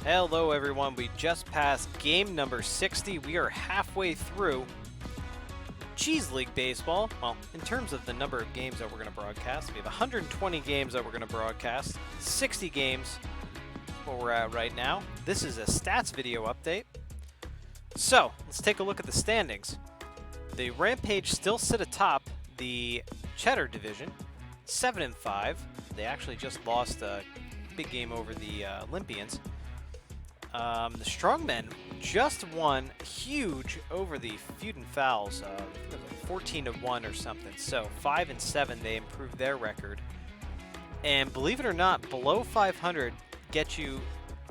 Hello everyone, we just passed game number 60. We are halfway through Cheese League Baseball. Well, in terms of the number of games that we're going to broadcast, we have 120 games that we're going to broadcast, 60 games where we're at right now. This is a stats video update. So, let's take a look at the standings. The Rampage still sit atop the Cheddar division, 7-5. They actually just lost a big game over the Olympians. The Strongmen just won huge over the Feud and Fouls, 14-1 or something. So 5-7, they improved their record. And believe it or not, below 500 gets you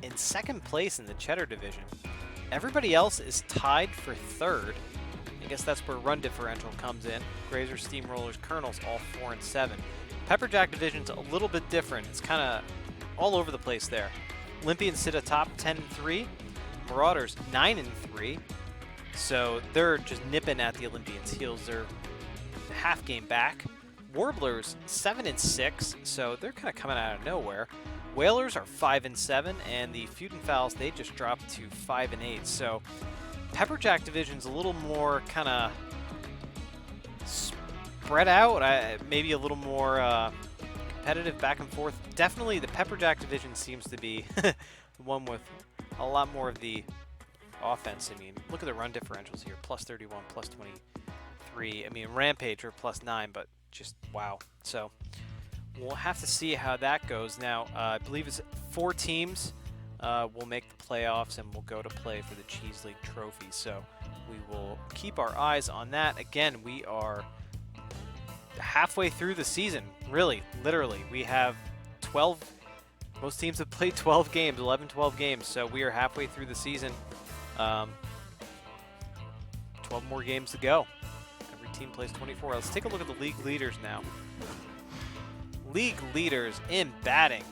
in second place in the Cheddar division. Everybody else is tied for third. I guess that's where run differential comes in. Grazers, Steamrollers, Colonels, all 4-7. Pepperjack division's a little bit different. It's kind of all over the place there. Olympians sit atop 10-3, Marauders 9-3, so they're just nipping at the Olympians' heels. They're half game back. Warblers 7-6, so they're kind of coming out of nowhere. Whalers are 5-7, and the Feud and Fouls, they just dropped to 5-8. So Pepperjack division's a little more kind of spread out, maybe a little more competitive back and forth. Definitely the Pepperjack division seems to be the one with a lot more of the offense. I mean, look at the run differentials here, plus 31, plus 23. I mean, Rampage are plus 9, but just wow. So we'll have to see how that goes. Now, I believe it's 4 teams will make the playoffs and will go to play for the Cheese League trophy. So we will keep our eyes on that. Again, we are halfway through the season, really, literally. We have 12, most teams have played 12 games, 11, 12 games, so we are halfway through the season. 12 more games to go. Every team plays 24. Let's take a look at the league leaders now. League leaders in batting.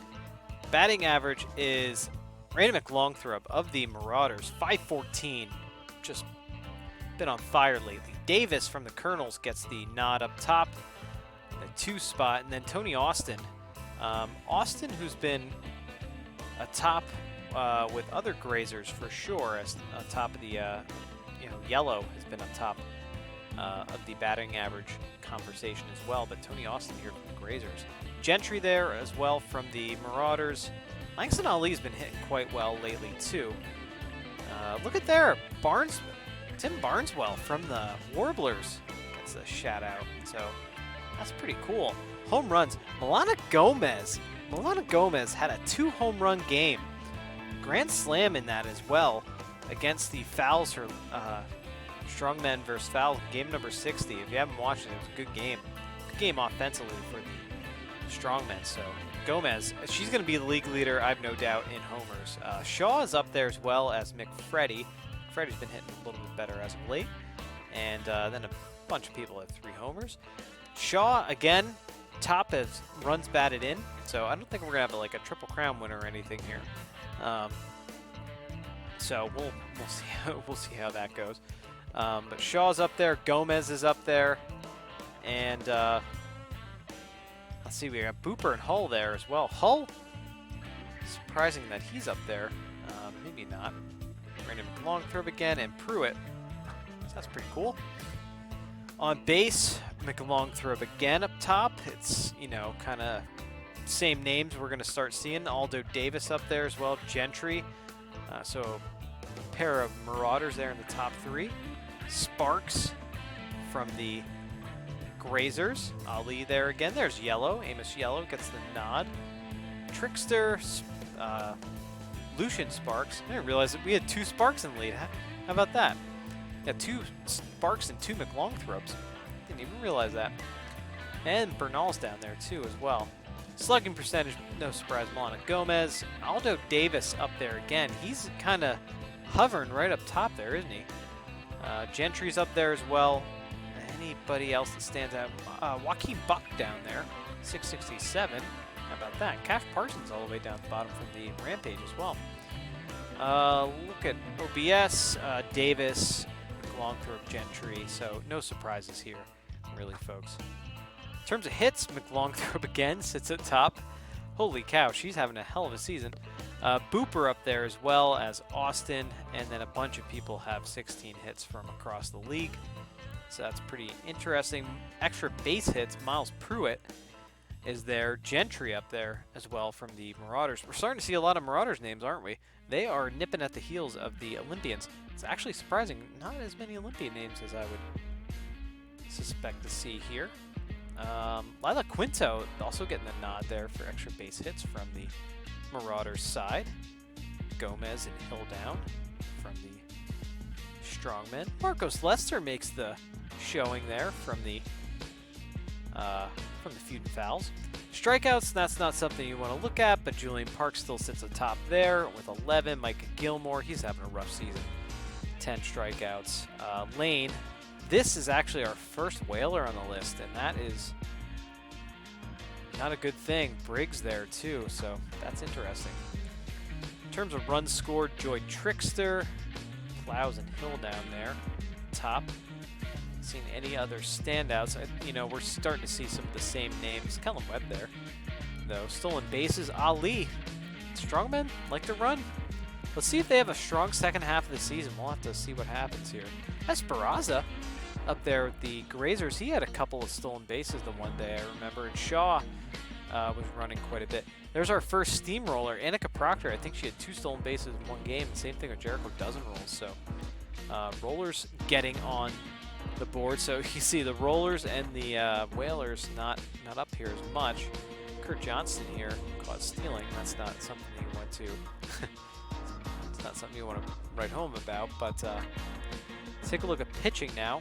Batting average is Randy McLongthrope of the Marauders, 514, just been on fire lately. Davis from the Colonels gets the nod up top, the 2 spot, and then Tony Austin. Austin, who's been atop with other Grazers for sure, as on top of the Yellow has been on top of the batting average conversation as well. But Tony Austin here from the Grazers. Gentry there as well from the Marauders. Langston Ali's been hitting quite well lately too. Look at there, Tim Barneswell from the Warblers gets a shout out, so that's pretty cool. Home runs, Milana Gomez had a 2 home run game. Grand slam in that as well against the Fouls, or Strongmen versus Fouls, game number 60. If you haven't watched it, it was a good game. Good game offensively for the Strongmen. So Gomez, she's going to be the league leader, I've no doubt, in homers. Shaw is up there as well as McFreddy. Freddie's been hitting a little bit better as of late. And then a bunch of people have 3 homers. Shaw, again, top as runs batted in. So I don't think we're going to have like a Triple Crown winner or anything here. So we'll see how that goes. But Shaw's up there. Gomez is up there. And let's see, we got Booper and Hull there as well. Hull, surprising that he's up there. Maybe not. Brandon McLongthrope again, and Pruitt. So that's pretty cool. On base, McLongthrope again up top. It's, kind of same names we're going to start seeing. Aldo Davis up there as well. Gentry. So a pair of Marauders there in the top 3. Sparks from the Grazers. Ali there again. There's Yellow. Amos Yellow gets the nod. Trickster. Lucian Sparks. I didn't realize that we had 2 Sparks in the lead. How about that? Yeah, 2 Sparks and 2 McLongthropes. Didn't even realize that. And Bernal's down there too as well. Slugging percentage, no surprise, Milana Gomez. Aldo Davis up there again. He's kind of hovering right up top there, isn't he? Gentry's up there as well. Anybody else that stands out? Joaquin Buck down there, 667. How about that? Cash Parsons all the way down the bottom from the Rampage as well. Look at OBS, Davis, McLongthrope, Gentry. So no surprises here, really, folks. In terms of hits, McLongthrope again sits at top. Holy cow, she's having a hell of a season. Booper up there as well as Austin, and then a bunch of people have 16 hits from across the league. So that's pretty interesting. Extra base hits, Miles Pruitt is there. Gentry up there as well from the Marauders. We're starting to see a lot of Marauders names, aren't we? They are nipping at the heels of the Olympians. It's actually surprising, not as many Olympian names as I would suspect to see here. Lila Quinto also getting the nod there for extra base hits from the Marauders side. Gomez and Hilldown from the Strongmen. Marcos Lester makes the showing there from the Feud and Fouls. Strikeouts, that's not something you want to look at, but Julian Park still sits atop there with 11. Micah Gilmore, he's having a rough season. 10 strikeouts. Lane, this is actually our first Whaler on the list, and that is not a good thing. Briggs there too, so that's interesting. In terms of runs scored, Joy Trickster, Plows and Hill down there, top. Seen any other standouts? We're starting to see some of the same names. Kellen Webb there, though. Stolen bases, Ali. Strongmen like to run. Let's see if they have a strong second half of the season. We'll have to see what happens here. Esperanza up there with the Grazers. He had a couple of stolen bases the one day, I remember. And Shaw was running quite a bit. There's our first steamroller, Annika Proctor. I think she had 2 stolen bases in one game. Same thing with Jericho Dozen Rolls. So Rollers getting on the board. So you see the Rollers and the Whalers not up here as much. Kurt Johnston here caught stealing. That's not something you want to it's not something you want to write home about, but let's take a look at pitching now.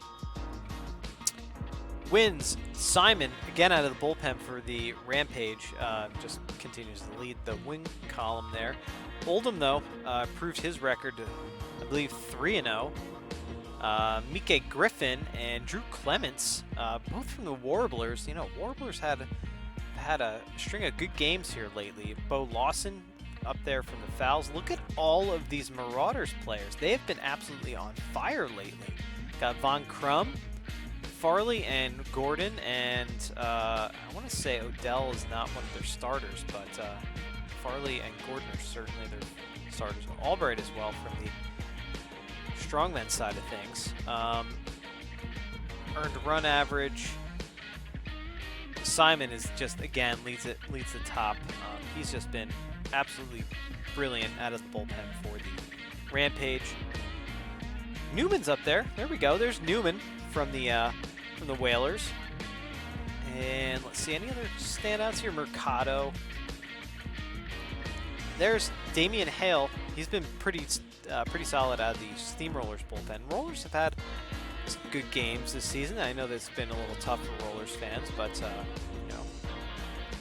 Wins, Simon, again out of the bullpen for the Rampage, just continues to lead the wing column there. Oldham, though, improved his record to, I believe, 3-0. Mike Griffin and Drew Clements, both from the Warblers. Warblers had a string of good games here lately. Bo Lawson up there from the Fouls. Look at all of these Marauders players. They have been absolutely on fire lately. Got Von Crum, Farley, and Gordon, and I want to say Odell is not one of their starters, but Farley and Gordon are certainly their starters. Albright as well from the Strongmen side of things. Earned run average. Simon is just, again, leads the top. He's just been absolutely brilliant out of the bullpen for the Rampage. Newman's up there. There we go. There's Newman from the Whalers. And let's see, any other standouts here? Mercado. There's Damian Hale. He's been pretty solid out of the Steamrollers bullpen. Rollers have had some good games this season. I know that's been a little tough for Rollers fans, but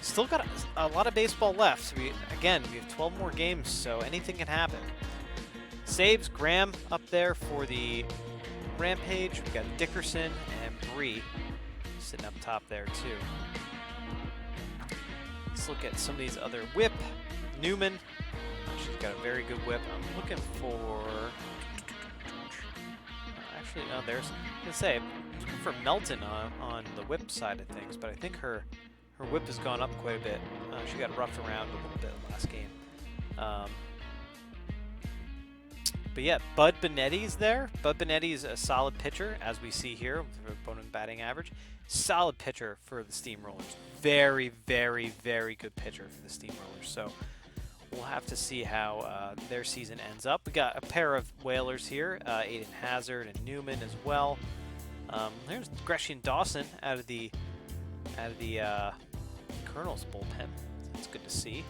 still got a lot of baseball left. We have 12 more games, so anything can happen. Saves, Graham up there for the Rampage. We got Dickerson and Bree sitting up top there too. Let's look at some of these other whip. Newman, she's got a very good whip. I'm looking for. Actually, no, there's. I was gonna say, I'm looking for Melton on the whip side of things, but I think her whip has gone up quite a bit. She got roughed around a little bit last game. But yeah, Bud Benetti's there. Bud Benetti is a solid pitcher, as we see here, with opponent batting average. Solid pitcher for the Steamrollers. Very, very, very good pitcher for the Steamrollers. So we'll have to see how their season ends up. We got a pair of Whalers here, Aiden Hazard and Newman as well. There's Gresham Dawson out of the Colonel's bullpen. That's good to see.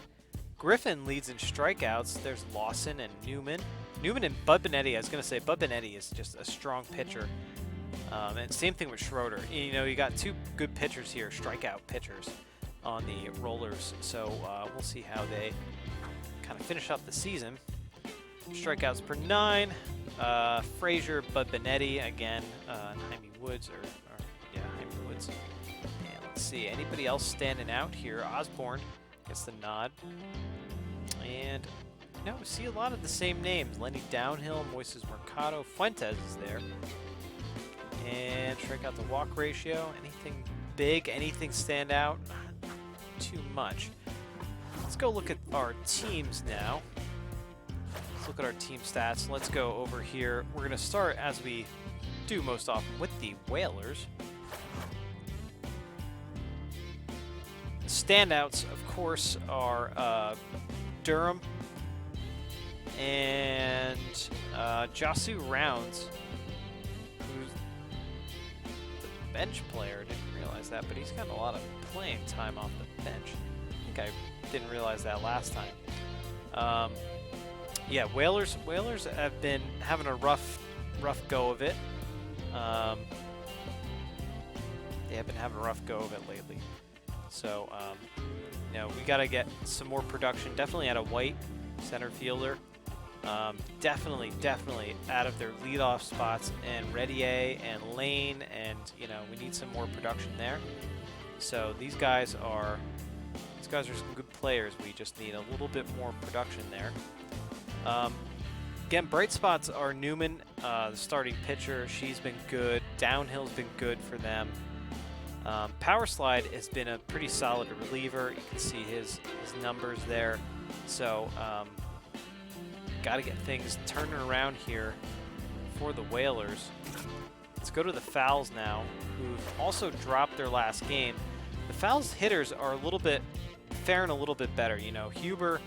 Griffin leads in strikeouts. There's Lawson and Newman. Newman and Bud Benetti. I was going to say Bud Benetti is just a strong pitcher. And same thing with Schroeder. You got 2 good pitchers here, strikeout pitchers on the Rollers. So we'll see how they kind of finish up the season. Strikeouts per 9. Frazier, Bud Benetti again. Jaime Woods Jaime Woods. And let's see, anybody else standing out here? Osborne gets the nod. And we see a lot of the same names. Lenny Downhill, Moises Mercado, Fuentes is there. And strike out the walk ratio. Anything big, anything stand out? Not too much. Let's go look at our teams now. look at our team stats. Let's go over here. We're going to start, as we do most often, with the Whalers. Standouts, of course, are Durham and Jasu Rounds, who's the bench player. Didn't realize that, but he's gotten a lot of playing time off the bench. I think I didn't realize that last time. Yeah, Whalers have been having a rough go of it. They have been having a rough go of it lately. So, you know, we got to get some more production. Definitely out of White, center fielder. Definitely out of their leadoff spots and Redier and Lane, and you know, we need some more production there. So these guys are some good players. We just need a little bit more production there. Again, bright spots are Newman, the starting pitcher. She's been good. Downhill's been good for them. Power Slide has been a pretty solid reliever. You can see his numbers there. So got to get things turning around here for the Whalers. Let's go to the Fowls now, who've also dropped their last game. The Fowls hitters are faring a little bit better. You know, Huber,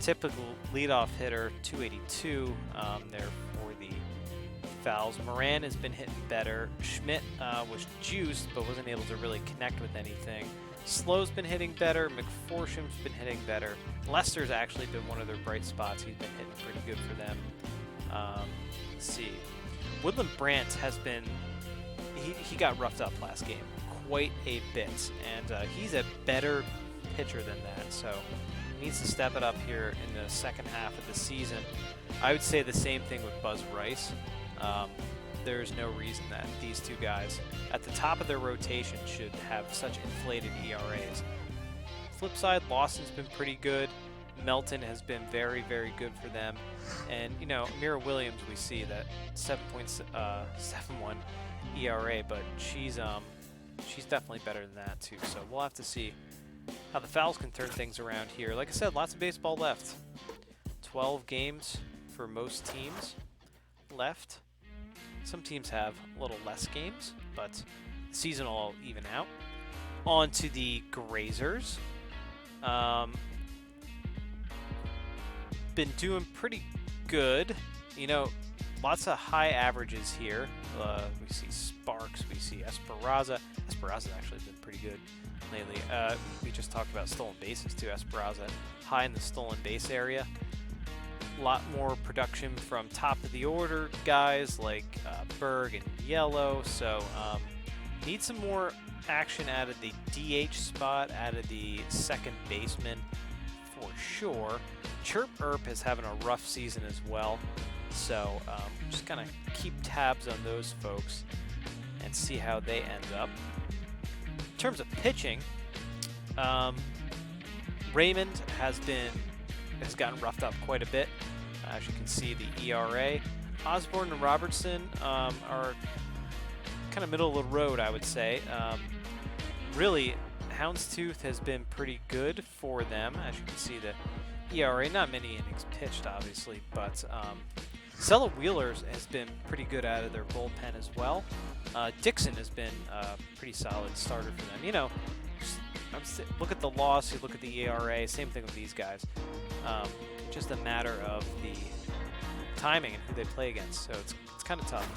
typical leadoff hitter, 282 there for the Fowls. Moran has been hitting better. Schmidt was juiced but wasn't able to really connect with anything. Slow's been hitting better. McForsham's been hitting better. Lester's actually been one of their bright spots. He's been hitting pretty good for them. Let's see. Woodland Brandt has been, he got roughed up last game quite a bit, and he's a better pitcher than that, so he needs to step it up here in the second half of the season. I would say the same thing with Buzz Rice. There's no reason that these two guys at the top of their rotation should have such inflated ERAs. Flip side, Lawson's been pretty good. Melton has been very good for them. And, you know, Mira Williams, we see that 7.71 ERA, but she's definitely better than that too. So we'll have to see how the Fowls can turn things around here. Like I said, lots of baseball left. 12 games for most teams left. Some teams have a little less games, but the season will all even out. On to the Grazers. Been doing pretty good. You know, lots of high averages here. We see Sparks, we see Esperanza. Esperanza's actually been pretty good lately. We just talked about stolen bases too. Esperanza high in the stolen base area. A lot more production from top of the order guys like Berg and Yellow. So need some more action out of the DH spot, out of the second baseman for sure. Chirp Earp is having a rough season as well. So just kind of keep tabs on those folks and see how they end up. In terms of pitching, Raymond has gotten roughed up quite a bit. As you can see, the ERA. Osborne and Robertson are kind of middle of the road, I would say. Really, Houndstooth has been pretty good for them. As you can see, the ERA, not many innings pitched, obviously, but Sella Wheelers has been pretty good out of their bullpen as well. Dixon has been a pretty solid starter for them. You know, look at the loss, you look at the ERA, same thing with these guys. Just a matter of the timing and who they play against, so it's kind of tough.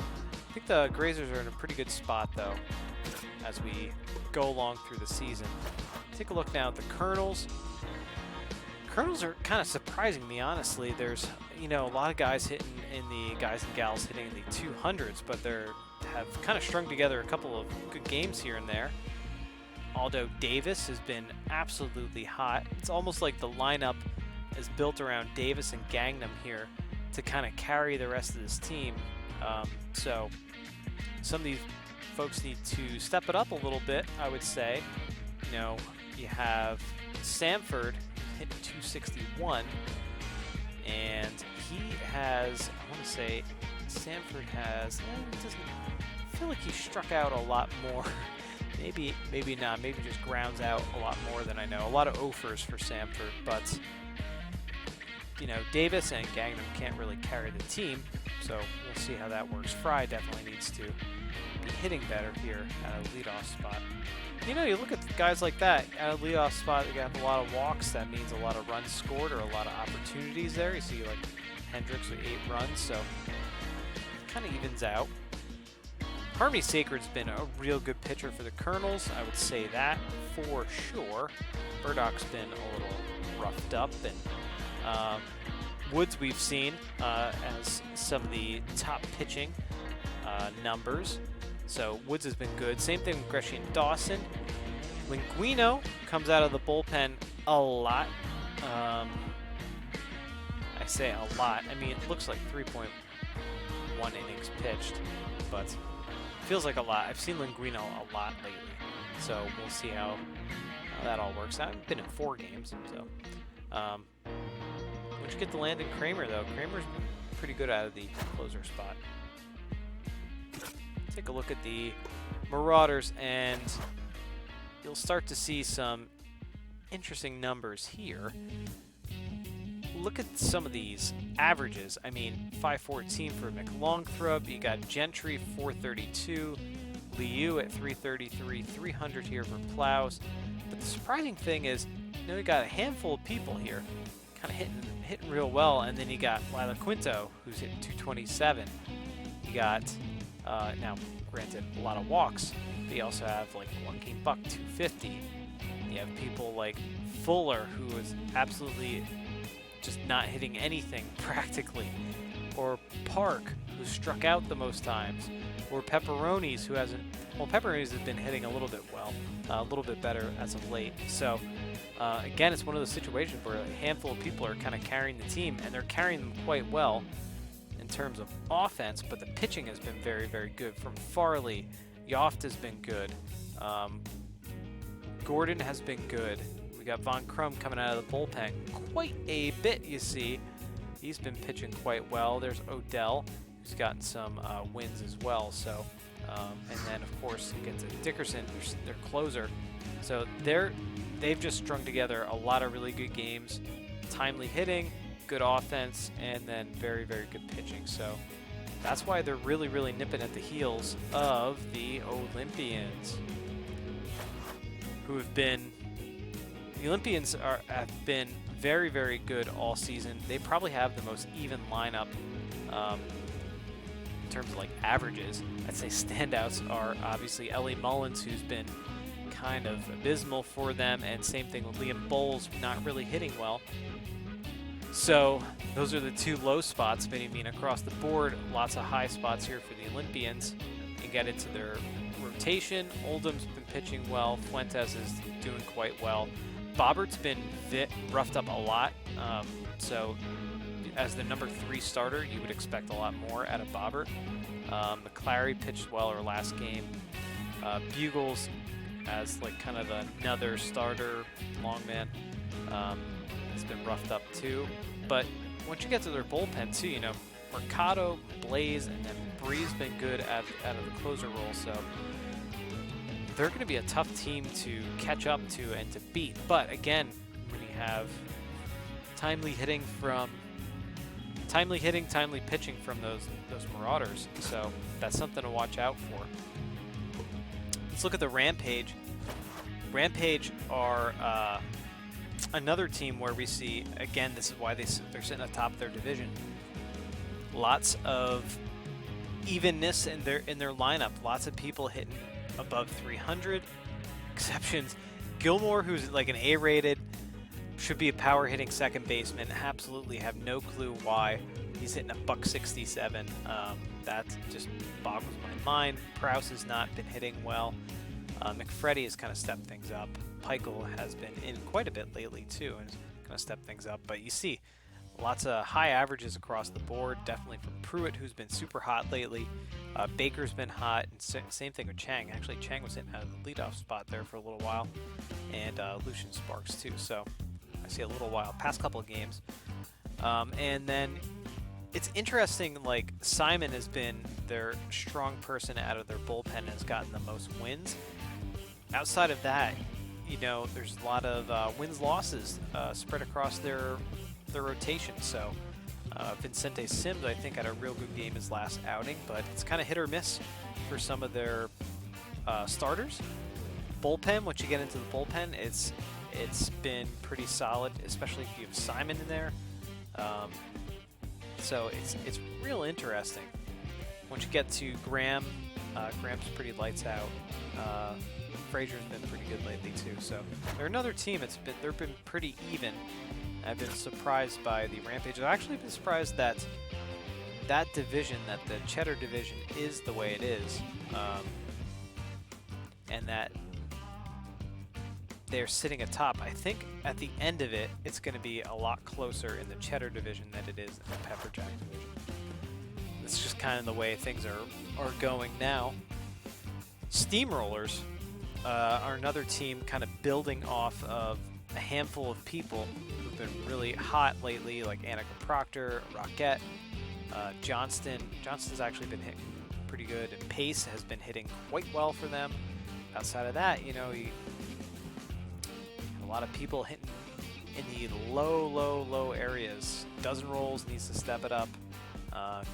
I think the Grazers are in a pretty good spot, though, as we go along through the season. Take a look now at the Colonels. Colonels are kind of surprising me, honestly. There's, you know, a lot of guys hitting in the guys and gals hitting in the 200s, but they have kind of strung together a couple of good games here and there. Aldo Davis has been absolutely hot. It's almost like the lineup is built around Davis and Gangnam here to kind of carry the rest of this team. So some of these folks need to step it up a little bit, I would say. You know, you have Sanford hit 261, and he has, I want to say, Sanford has, I feel like he struck out a lot more. Maybe not. Maybe just grounds out a lot more than I know. A lot of offers for Sanford, but you know, Davis and Gangnam can't really carry the team, so we'll see how that works. Fry definitely needs to be hitting better here at a leadoff spot. You know, you look at guys like that at a leadoff spot, they got a lot of walks. That means a lot of runs scored or a lot of opportunities there. You see like Hendricks with 8 runs, so kind of evens out. Harmony Sacred's been a real good pitcher for the Colonels. I would say that for sure. Burdock's been a little roughed up, and Woods we've seen as some of the top pitching numbers. So Woods has been good. Same thing with Gresham and Dawson. Linguino comes out of the bullpen a lot. I say a lot. I mean, it looks like 3.1 innings pitched, but feels like a lot. I've seen Linguino a lot lately, so we'll see how that all works out. I've been in 4 games, so. Once you get to Landon Kramer, though, Kramer's been pretty good out of the closer spot. Take a look at the Marauders, and you'll start to see some interesting numbers here. Look at some of these averages. I mean, 514 for McLongthrope. You got Gentry, 432. Liu at 333, 300 here for Plows. But the surprising thing is, you know, you got a handful of people here kind of hitting real well, and then you got Lila Quinto, who's hitting 227. You got, now, granted, a lot of walks, but you also have, like, Joaquin Buck, 250. You have people like Fuller, who is absolutely just not hitting anything, practically. Or Park, who struck out the most times. Or Pepperonis, who hasn't, well, Pepperonis has been hitting a little bit well, a little bit better as of late. So, again, it's one of those situations where a handful of people are kind of carrying the team, and they're carrying them quite well in terms of offense, but the pitching has been very, very good. From Farley, Yoft has been good. Gordon has been good. We got Von Crum coming out of the bullpen quite a bit, you see. He's been pitching quite well. There's Odell, who's gotten some wins as well. So, and then, of course, you get to Dickerson, who's their closer. So they've just strung together a lot of really good games. Timely hitting, good offense, and then very, very good pitching. So that's why they're really, really nipping at the heels of the Olympians, who have been, the Olympians have been very, very good all season. They probably have the most even lineup in terms of like averages. I'd say standouts are obviously Ellie Mullins, who's been kind of abysmal for them, and same thing with Liam Bowles, not really hitting well. So those are the 2 low spots, but I mean across the board, lots of high spots here for the Olympians. You get into their rotation. Oldham's been pitching well. Fuentes is doing quite well. Bobbert's been roughed up a lot. So as the number 3 starter, you would expect a lot more out of Bobbert. McClary pitched well her last game. Bugles as like kind of another starter longman has been roughed up too. But once you get to their bullpen too, you know, Mercado, Blaze, and then Bree's been good out of the closer role. So they're going to be a tough team to catch up to and to beat. But again, when you have timely hitting, timely pitching from those Marauders, so that's something to watch out for. Let's look at the Rampage. Rampage are another team where we see, again, this is why they're sitting at the top of their division. Lots of evenness in their lineup. Lots of people hitting above 300. Exceptions. Gilmore, who's like an A-rated, should be a power hitting second baseman. Absolutely have no clue why he's hitting a $167. That just boggles my mind. Prowse has not been hitting well. McFreddy has kind of stepped things up. Peichel has been in quite a bit lately too, and kind of stepped things up. But you see lots of high averages across the board, definitely from Pruitt, who's been super hot lately. Baker's been hot, and same thing with Chang. Actually, Chang was hitting out of the leadoff spot there for a little while, and Lucian Sparks too. So I see a little while, past couple of games. And then it's interesting, like Simon has been their strong person out of their bullpen and has gotten the most wins. Outside of that, you know, there's a lot of wins-losses spread across their the rotation. So Vincente Sims, I think, had a real good game his last outing, but it's kind of hit or miss for some of their starters. Bullpen, once you get into the bullpen, it's been pretty solid, especially if you have Simon in there. So it's real interesting. Once you get to Graham, Graham's pretty lights out. Frazier's been pretty good lately too. So they're another team. They've been pretty even. I've been surprised by the Rampage. I've actually been surprised that division, that the Cheddar division, is the way it is, and that they're sitting atop. I think at the end of it, it's going to be a lot closer in the Cheddar division than it is in the Pepperjack division. It's just kind of the way things are going now. Steamrollers are another team kind of building off of a handful of people who've been really hot lately, like Annika Proctor, Rockette, Johnston. Johnston's actually been hitting pretty good, and Pace has been hitting quite well for them. Outside of that, you know, a lot of people hitting in the low areas. Dozen Rolls needs to step it up.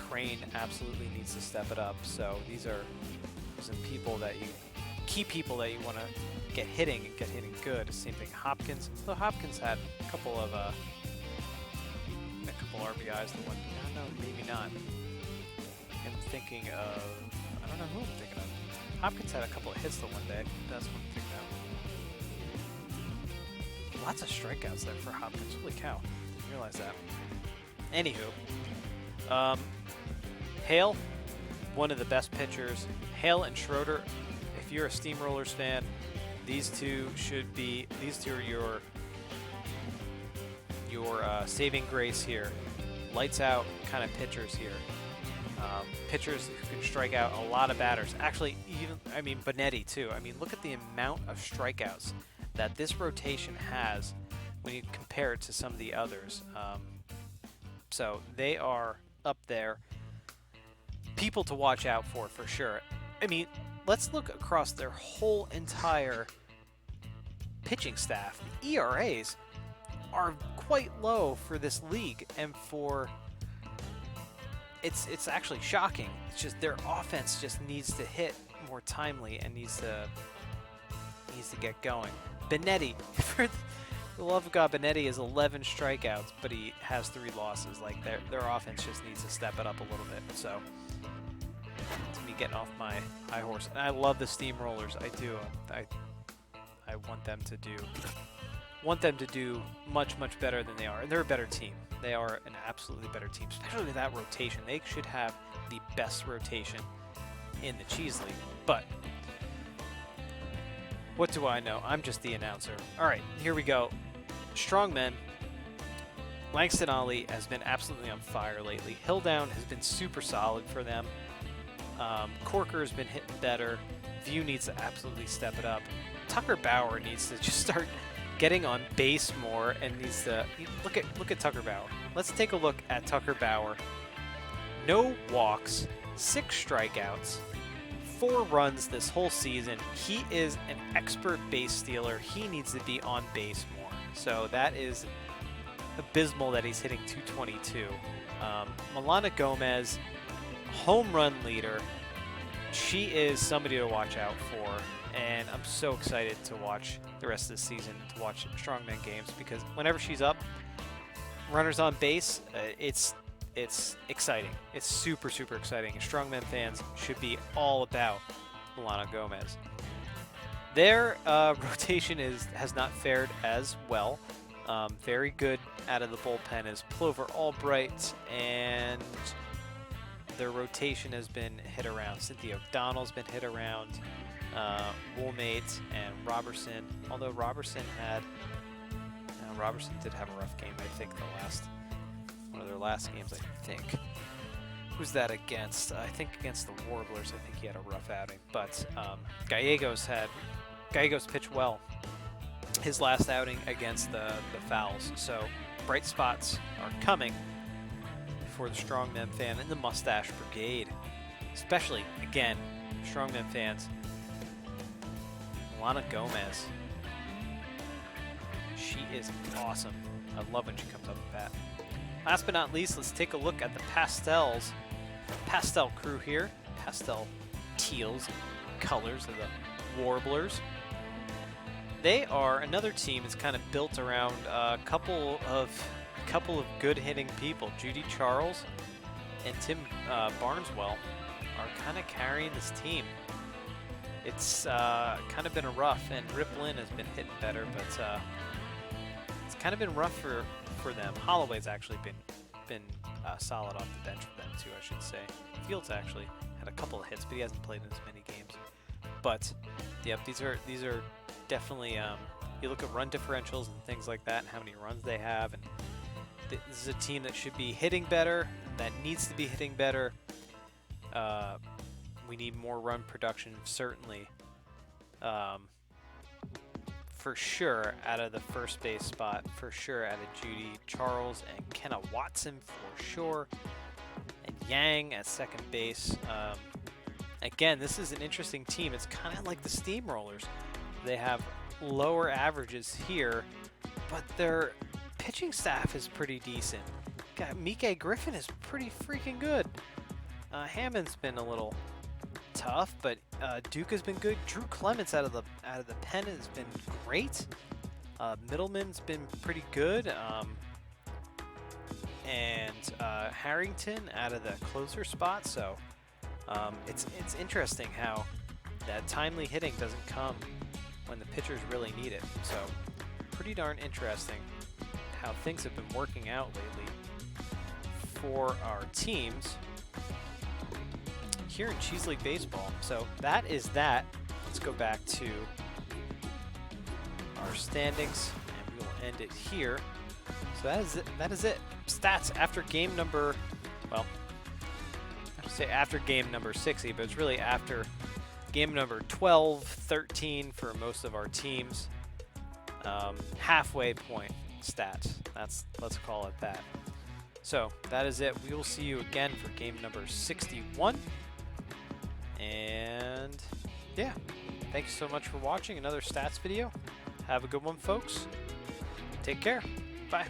Crane absolutely needs to step it up. So these are some people that key people that you want to get hitting and get hitting good. Same thing Hopkins. Though Hopkins had a couple RBIs. The one, no, maybe not. I'm thinking of, I don't know who I'm thinking of. Hopkins had a couple of hits the one day. That's what I'm thinking of. Lots of strikeouts there for Hopkins. Holy cow! Didn't realize that. Anywho, Hale, one of the best pitchers. Hale and Schroeder. If you're a Steamrollers fan, these two are your saving grace here. Lights out kind of pitchers here. Pitchers who can strike out a lot of batters. Actually, Benetti too. Look at the amount of strikeouts that this rotation has when you compare it to some of the others. So they are up there. People to watch out for sure. Let's look across their whole entire pitching staff. The ERAs are quite low for this league, and it's actually shocking. It's just their offense just needs to hit more timely and needs to get going. Benetti, for the love of God, Benetti is 11 strikeouts, but he has 3 losses. Like their offense just needs to step it up a little bit. So it's me getting off my high horse. And I love the Steamrollers. I do. I want them to do much better than they are. And they're a better team. They are an absolutely better team, especially with that rotation. They should have the best rotation in the Cheese League. But what do I know? I'm just the announcer. All right, here we go. Strongmen. Langston Ali has been absolutely on fire lately. Hilldown has been super solid for them. Corker has been hitting better. View needs to absolutely step it up. Tucker Bauer needs to just start getting on base more and needs to look at Tucker Bauer. Let's take a look at Tucker Bauer. No walks, 6 strikeouts, 4 runs this whole season. He is an expert base stealer. He needs to be on base more. So that is abysmal that he's hitting 222. Milana Gomez, home run leader. She is somebody to watch out for, and I'm so excited to watch the rest of the season, to watch Strongman games, because whenever she's up, runners on base, it's exciting. It's super exciting, and Strongman fans should be all about Milana Gomez. Their rotation has not fared as well. Very good out of the bullpen is Plover Albright, and their rotation has been hit around. Cynthia O'Donnell's been hit around. Woolmate and Robertson. Although Robertson did have a rough game, I think, one of their last games, I think. Who's that against? I think against the Warblers, I think he had a rough outing. But Gallegos pitched well his last outing against the Fowls. So bright spots are coming for the Strongmen fan and the Mustache Brigade. Especially, again, Strongmen fans, Milana Gomez. She is awesome. I love when she comes up with that. Last but not least, let's take a look at the Pastels. Pastel crew here. Pastel teals, colors of the Warblers. They are another team that's kind of built around a couple of good hitting people. Judy Charles and Tim Barneswell are kind of carrying this team. It's kind of been a rough, and Rip Lynn has been hitting better, but it's kind of been rough for them. Holloway's actually been solid off the bench for them too, I should say. Fields actually had a couple of hits, but he hasn't played in as many games. But yep, these are definitely you look at run differentials and things like that, and how many runs they have, and this is a team that should be hitting better, that needs to be hitting better. We need more run production, certainly. For sure, out of the first base spot, for sure, out of Judy Charles and Kenna Watson, for sure, and Yang at second base. Again, this is an interesting team. It's kind of like the Steamrollers. They have lower averages here, but their pitching staff is pretty decent. Mike Griffin is pretty freaking good. Hammond's been a little tough, but Duke has been good. Drew Clements out of the pen has been great. Middleman's been pretty good, and Harrington out of the closer spot. So it's interesting how that timely hitting doesn't come when the pitchers really need it. So pretty darn interesting how things have been working out lately for our teams here in Cheese League Baseball. So that is that. Let's go back to our standings, and we will end it here. So that is it. That is it. Stats after game number, well, I would say after game number 60, but it's really after game number 12, 13 for most of our teams. Halfway point stats. Let's call it that. So that is it. We will see you again for game number 61. And yeah, thanks so much for watching another stats video. Have a good one, folks. Take care. Bye.